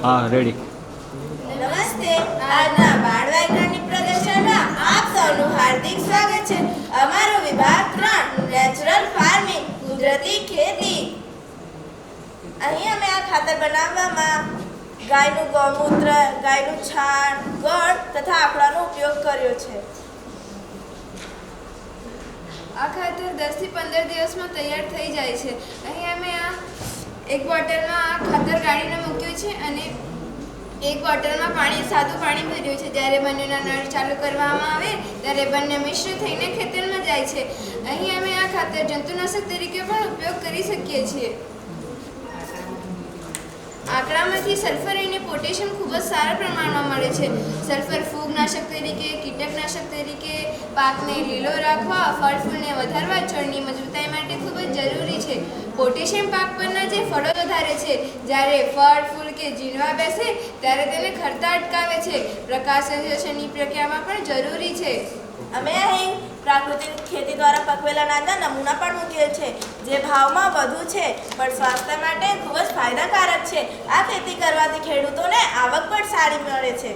હા રેડી. નમસ્તે. આજના બાળ વૈજ્ઞાનિક પ્રદર્શનમાં આપ સૌનું હાર્દિક સ્વાગત છે. અમારો વિભાગ 3 નેચરલ ફાર્મિંગ કુદરતી ખેતી. અહીં અમે આ ખાતર બનાવવામાં ગાયનું ગૌમૂત્ર, ગાયનું છાણ, ગળ તથા આકડાનો ઉપયોગ કર્યો છે. આ ખાતર 10 થી 15 દિવસમાં તૈયાર થઈ જાય છે. અહીં અમે આ એક બોટલમાં આ ખાતર ગાળીને મૂક્યું છે અને એક બોટલમાં સાદું પાણી ભર્યું છે. જ્યારે બંનેના નળ ચાલુ કરવામાં આવે ત્યારે બંને મિશ્ર થઈને ખેતરમાં જાય છે. અહીં અમે આ ખાતર જંતુનાશક તરીકે પણ ઉપયોગ કરી શકીએ છીએ. આંકડામાંથી સલ્ફર અને પોટેશિયમ ખૂબ જ સારા પ્રમાણમાં મળે છે. સલ્ફર ફૂગનાશક તરીકે, કીટકનાશક તરીકે, પાકને લીલો રાખવા, ફળ ફૂલને વધારવા, છોડની મજબૂતાઈ માટે ખૂબ જ જરૂરી છે. પોટેશિયમ પાક પરના જે ફળો વધારે છે, જ્યારે ફળ ફૂલ કે ઝીણવા બેસે ત્યારે તેને ખરતા અટકાવે છે. પ્રકાશ સંશ્લેષણની પ્રક્રિયામાં પણ જરૂરી છે. અમે અહીં પ્રાકૃતિક ખેતી દ્વારા પકવેલા નાના નમૂના પણ મૂકેલ છે, જે ભાવમાં વધુ છે પણ સ્વાસ્થ્ય માટે ખૂબ જ ફાયદાકારક છે. આ ખેતી કરવાથી ખેડૂતોને આવક પણ સારી મળે છે.